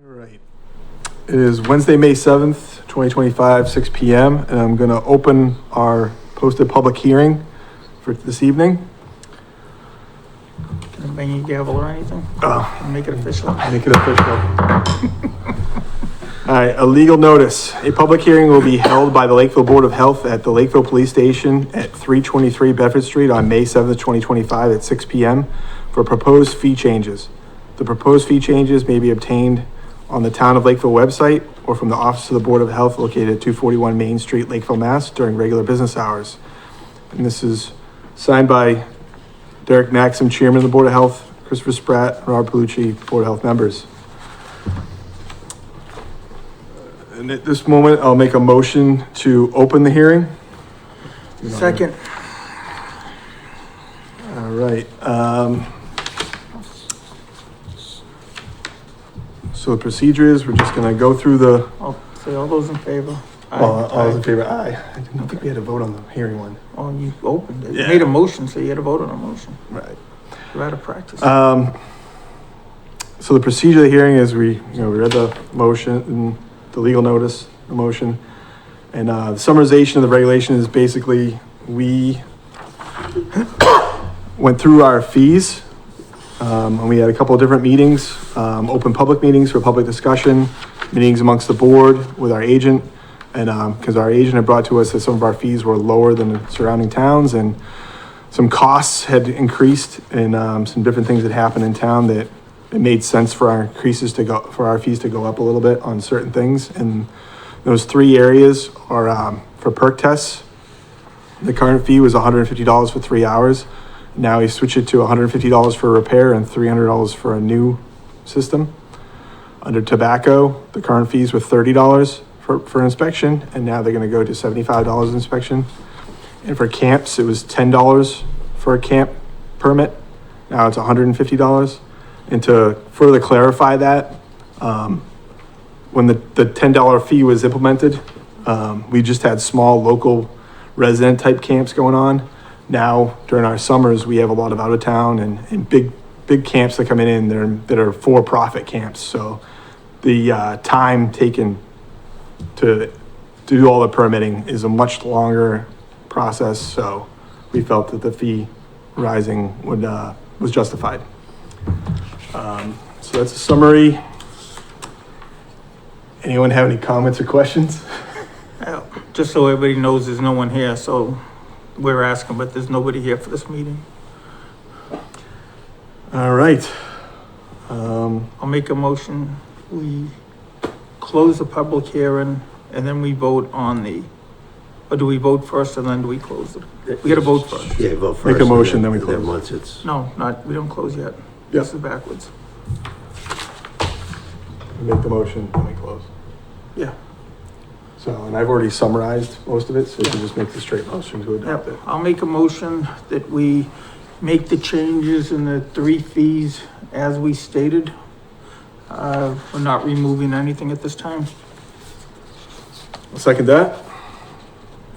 All right. It is Wednesday, May 7th, 2025, 6 p.m. And I'm going to open our posted public hearing for this evening. Can I bang your gavel or anything? Make it official. Make it official. All right, a legal notice. A public hearing will be held by the Lakeville Board of Health at the Lakeville Police Station at 323 Bedford Street on May 7th, 2025 at 6 p.m. for proposed fee changes. The proposed fee changes may be obtained on the Town of Lakeville website or from the Office of the Board of Health located at 241 Main Street, Lakeville, Mass. during regular business hours. And this is signed by Derek Maxim, Chairman of the Board of Health, Christopher Spratt, and Rob Palucci, Board of Health members. And at this moment, I'll make a motion to open the hearing. Second. All right. So the procedure is we're just going to go through the. I'll say all those in favor. All those in favor, aye. I didn't think we had to vote on the hearing one. Oh, you opened it. Yeah. You made a motion, so you had to vote on a motion. Right. You're out of practice. So the procedure of the hearing is we read the motion and the legal notice, the motion. And the summarization of the regulation is basically we went through our fees. And we had a couple of different meetings, open public meetings for public discussion, meetings amongst the board with our agent. And because our agent had brought to us that some of our fees were lower than the surrounding towns and some costs had increased and some different things that happened in town that it made sense for our fees to go up a little bit on certain things. And those three areas are for perk tests. The current fee was $150 for 3 hours. Now we switch it to $150 for repair and $300 for a new system. Under tobacco, the current fees were $30 for inspection, and now they're going to go to $75 inspection. And for camps, it was $10 for a camp permit. Now it's $150. And to further clarify that, when the $10 fee was implemented, we just had small local resident type camps going on. Now, during our summers, we have a lot of out of town and big camps that come in that are for-profit camps. So the time taken to do all the permitting is a much longer process. So we felt that the fee rising was justified. So that's a summary. Anyone have any comments or questions? Just so everybody knows, there's no one here, so we're asking, but there's nobody here for this meeting. All right. I'll make a motion. We close the public hearing and then we vote on or do we vote first and then do we close it? We gotta vote first. Yeah, vote first. Make a motion, then we close. Then once it's. No, we don't close yet. Yep. This is backwards. Make the motion, then we close. Yeah. So, and I've already summarized most of it, so you can just make the straight motion to adopt it. I'll make a motion that we make the changes in the three fees as we stated. We're not removing anything at this time. I'll second that.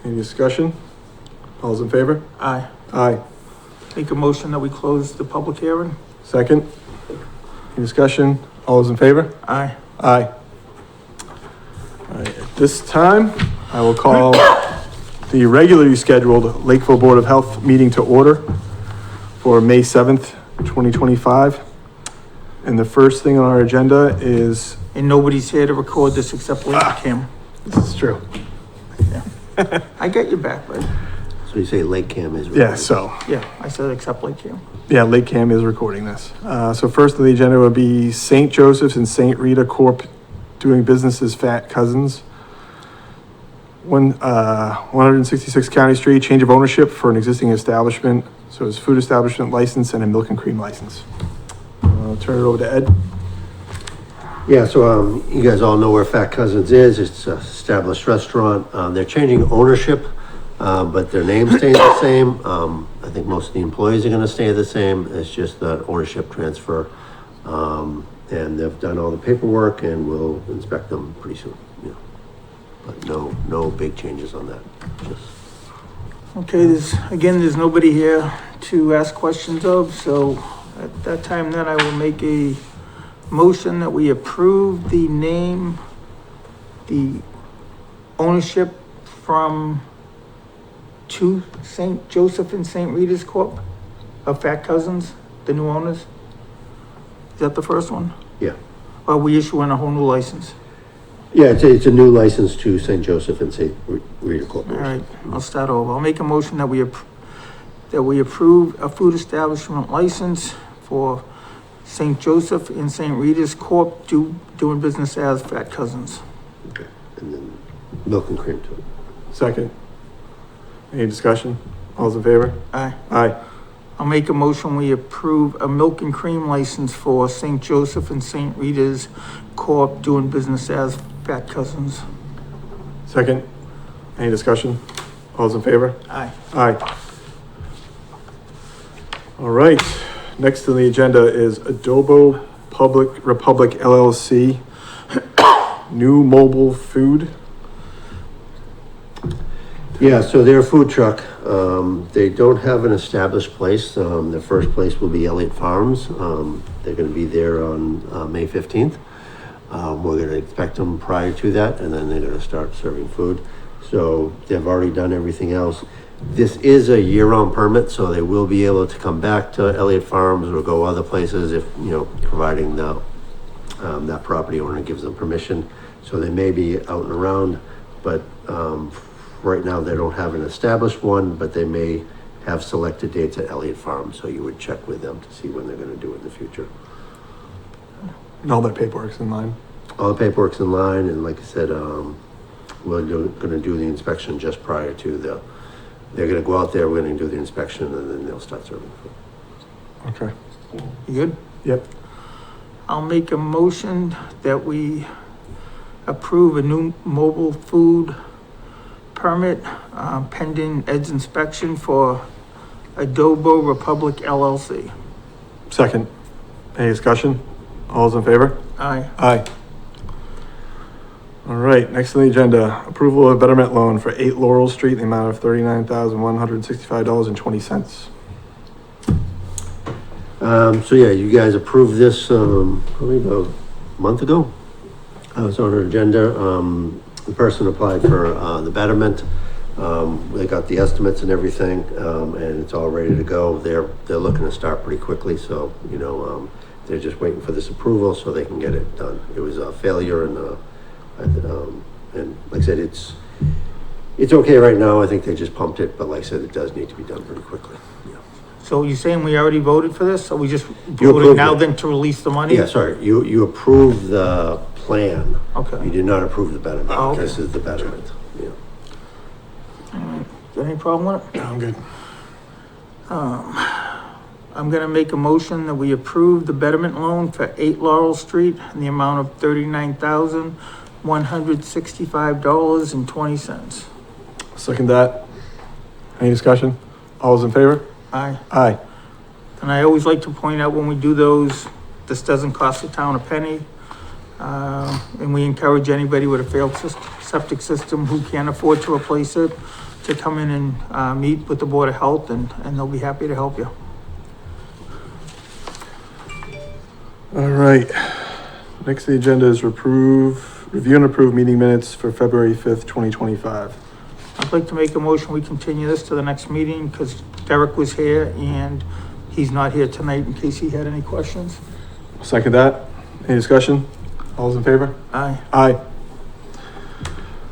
Any discussion? All's in favor? Aye. Aye. Make a motion that we close the public hearing. Second? Any discussion? All's in favor? Aye. Aye. All right, at this time, I will call the regularly scheduled Lakeville Board of Health meeting to order for May 7th, 2025. And the first thing on our agenda is... And nobody's here to record this except LakeCAM. This is true. Yeah. I got your back, bud. So you say LakeCAM is. Yeah, so... Yeah, I said except LakeCAM. Yeah, LakeCAM is recording this. So first on the agenda would be St. Joseph's and St. Rita Corp. Doing business as Fat Cousins. 166 County Street, change of ownership for an existing establishment. So it's food establishment license and a milk and cream license. I'll turn it over to Ed. Yeah, so you guys all know where Fat Cousins is. It's an established restaurant. They're changing ownership, but their name stays the same. I think most of the employees are going to stay the same. It's just the ownership transfer. And they've done all the paperwork and we'll inspect them pretty soon. Yeah. But no big changes on that. Just Okay, there's nobody here to ask questions of, so at that time then I will make a motion that we approve the name, the ownership from to St. Joseph and St. Rita's Corp. of Fat Cousins, the new owners? Is that the first one? Yeah. Or are we issuing a whole new license? Yeah, it's a new license to St. Joseph and St. Rita All Corporation. right, I'll start over. I'll make a motion that we approve a food establishment license for St. Joseph and St. Rita's Corp. doing business as Fat Cousins. Okay, and then milk and cream too. Second. Any discussion? All's in favor? Aye. Aye. I'll make a motion, we approve a milk and cream license for St. Joseph and St. Rita's Corp. doing business as Fat Cousins. Second. Any discussion? All's in favor? Aye. Aye. All right, next on the agenda is Adobo Republic LLC, new mobile food. Yeah, so they're a food truck. They don't have an established place. Their first place will be Elliott Farms. They're gonna be there on, May 15th. We're gonna expect them prior to that, and then they're gonna start serving food. So they've already done everything else. This is a year-round permit, so they will be able to come back to Elliott Farms or go other places if, providing that property owner gives them permission. So they may be out and around, but, right now they don't have an established one, but they may have selected dates at Elliott Farms, so you would check with them to see when they're gonna do it in the future. And all that paperwork's in line. All the paperwork's in line, and like I said, gonna do the inspection just prior to they're gonna go out there, we're gonna do the inspection, and then they'll start serving food. Okay. You good? Yep. I'll make a motion that we approve a new mobile food permit pending Ed's inspection for Adobo Republic LLC. Second. Any discussion? All's in favor? Aye. Aye. All right, next on the agenda, approval of betterment loan for 8 Laurel Street in the amount of $39,165.20. So yeah, you guys approved this, probably about a month ago. I was on our agenda. The person applied for, the betterment. They got the estimates and everything, and it's all ready to go. They're looking to start pretty quickly, so, they're just waiting for this approval so they can get it done. It was a failure and like I said, it's okay right now. I think they just pumped it, but like I said, it does need to be done pretty quickly. Yeah. So you're saying we already voted for this? Are we just You voting approved now it. then to release the money? Yeah, sorry, you approved the plan. Okay. You did not approve the betterment. Oh, okay. This is the betterment, yeah. All right. Got any problem with it? No, I'm good. I'm gonna make a motion that we approve the betterment loan for 8 Laurel Street in the amount of $39,165.20. Second that. Any discussion? All's in favor? Aye. Aye. And I always like to point out when we do those, this doesn't cost the town a penny. And we encourage anybody with a failed septic system who can't afford to replace it to come in and, meet with the Board of Health and they'll be happy to help you. All right. Next on the agenda is review and approve meeting minutes for February 5th, 2025. I'd like to make a motion, we continue this to the next meeting because Derek was here and he's not here tonight in case he had any questions. Second that. Any discussion? All's in favor? Aye. Aye.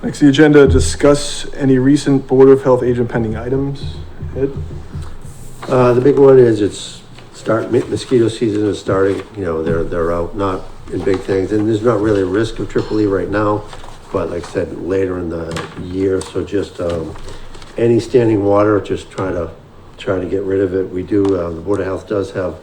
Next on the agenda, discuss any recent Board of Health agent pending items. Ed? The big one is mosquito season is starting, they're out, not in big things, and there's not really a risk of triple E right now, but like I said, later in the year, so just, any standing water, just try to get rid of it. We do, the Board of Health does have,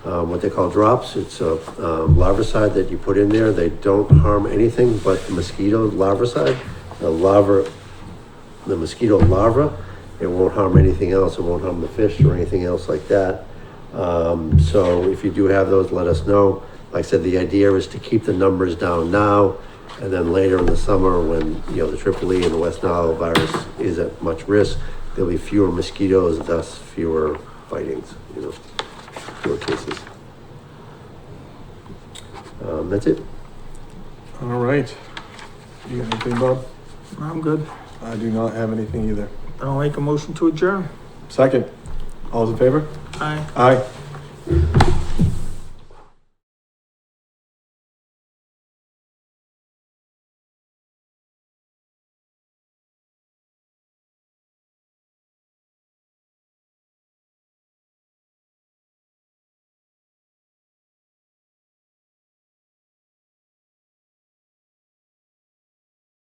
what they call drops. It's a, larvicide that you put in there. They don't harm anything but the mosquito larvicide, the mosquito larva. It won't harm anything else. It won't harm the fish or anything else like that. So if you do have those, let us know. Like I said, the idea is to keep the numbers down now, and then later in the summer when, the triple E and the West Nile virus is at much risk, there'll be fewer mosquitoes, thus fewer bitings, fewer cases. That's it. All right. You got anything, Bob? I'm good. I do not have anything either. Then I'll make a motion to adjourn. Second. All's in favor? Aye. Aye.